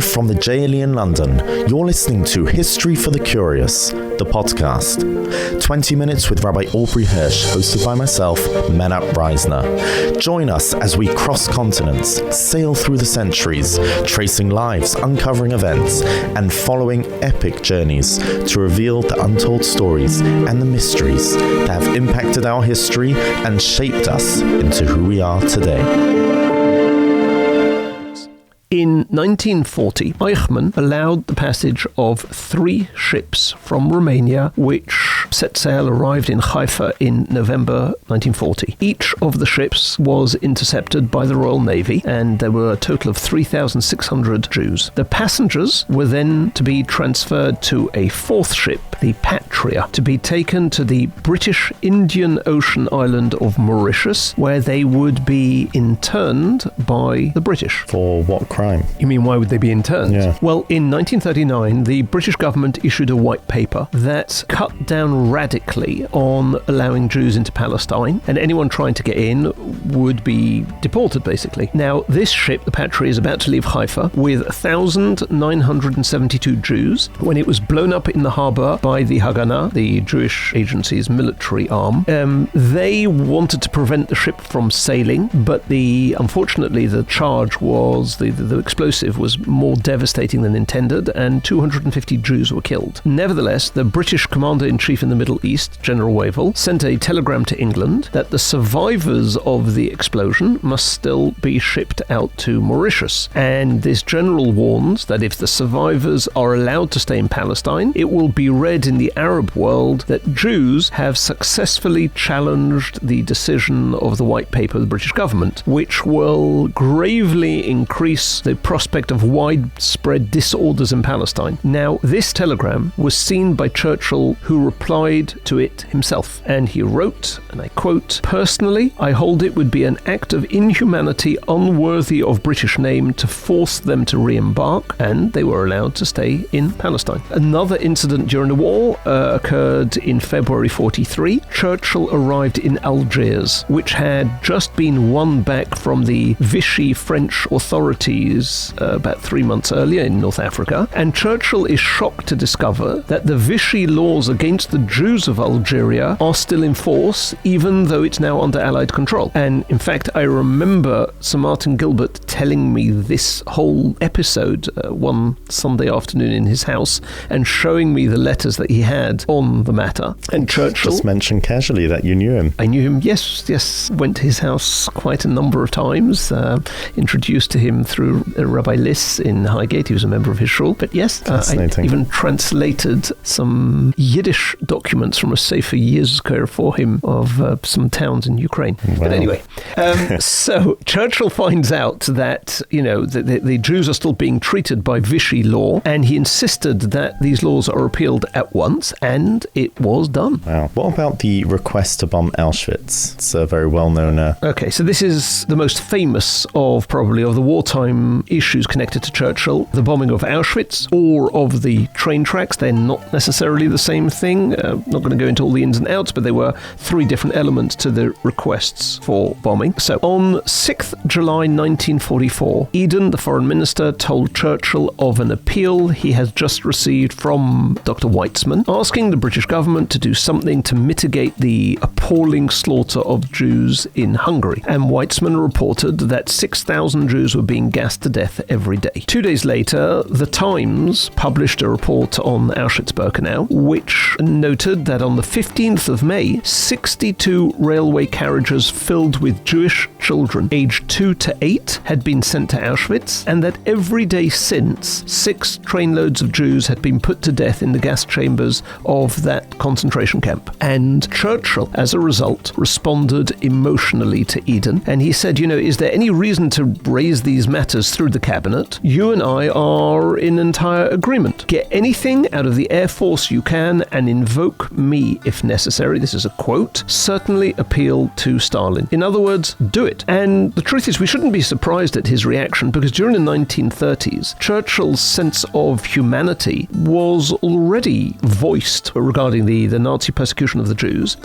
from the JLE in London, you're listening to History for the Curious, the podcast. 20 minutes with Rabbi Aubrey Hirsch, hosted by myself, Menat Reisner. Join us as we cross continents, sail through the centuries, tracing lives, uncovering events, and following epic journeys to reveal the untold stories and the mysteries that have impacted our history and shaped us into who we are today. In 1940, Eichmann allowed the passage of 3 ships from Romania, which set sail, arrived in Haifa in November 1940. Each of the ships was intercepted by the Royal Navy, and there were a total of 3,600 Jews. The passengers were then to be transferred to a 4th ship, the Patria, to be taken to the British Indian Ocean island of Mauritius, where they would be interned by the British. For what crime? You mean, why would they be interned? Yeah. Well, in 1939, the British government issued a white paper that cut down radically on allowing Jews into Palestine, and anyone trying to get in would be deported, basically. Now, this ship, the Patria, is about to leave Haifa with 1,972 Jews when it was blown up in the harbour by the Haganah, the Jewish agency's military arm. They wanted to prevent the ship from sailing, but unfortunately the charge was, the explosive was more devastating than intended, and 250 Jews were killed. Nevertheless, the British Commander-in-Chief in the Middle East, General Wavell, sent a telegram to England that the survivors of the explosion must still be shipped out to Mauritius. And this general warns that if the survivors are allowed to stay in Palestine, it will be read in the Arab world that Jews have successfully challenged the decision of the white paper of the British government, which will gravely increase the prospect of widespread disorders in Palestine. Now, this telegram was seen by Churchill, who replied to it himself, and he wrote, and I quote, "Personally, I hold it would be an act of inhumanity unworthy of British name to force them to re-embark," and they were allowed to stay in Palestine. Another incident during the war occurred in February 1943. Churchill arrived in Algiers, which had just been won back from the Vichy French authorities about 3 months earlier in North Africa, and Churchill is shocked to discover that the Vichy laws against the Jews of Algeria are still in force, even though it's now under Allied control. And in fact, I remember Sir Martin Gilbert telling me this whole episode one Sunday afternoon in his house, and showing me the letters that he had on the matter. And Churchill... Just mentioned casually that you knew him. I knew him, yes. Went to his house quite a number of times, introduced to him through Rabbi Liss in Highgate. He was a member of his shul. But yes, I even translated some Yiddish documents from a sefer years ago for him of some towns in Ukraine. Wow. But anyway, so Churchill finds out that, the Jews are still being treated by Vichy law, and he insisted that these laws are repealed at once, and it was done. Wow. What about the request to bomb Auschwitz? It's a very well-known... Okay, so this is the most famous of the wartime issues connected to Churchill. The bombing of Auschwitz, or of the train tracks. They're not necessarily the same thing. Not going to go into all the ins and outs, but there were 3 different elements to the requests for bombing. So on 6th July 1944, Eden, the foreign minister, told Churchill of an appeal he has just received from Dr. Weizmann, asking the British government to do something to mitigate the appalling slaughter of Jews in Hungary. And Weizmann reported that 6,000 Jews were being gassed to death every day. 2 days later, The Times published a report on Auschwitz-Birkenau, which noted that on the 15th of May, 62 railway carriages filled with Jewish children aged 2 to 8 had been sent to Auschwitz, and that every day since, 6 trainloads of Jews had been put to death in the gas chambers of that concentration camp. And Churchill, as a result, responded emotionally to Eden, and he said, is there any reason to raise these matters through the cabinet? You and I are in entire agreement. Get anything out of the Air Force you can and invoke me if necessary. This is a quote. Certainly appeal to Stalin. In other words, do it. And the truth is, we shouldn't be surprised at his reaction, because during the 1930s, Churchill's sense of humanity was already voiced regarding the Nazi persecution of the Jews.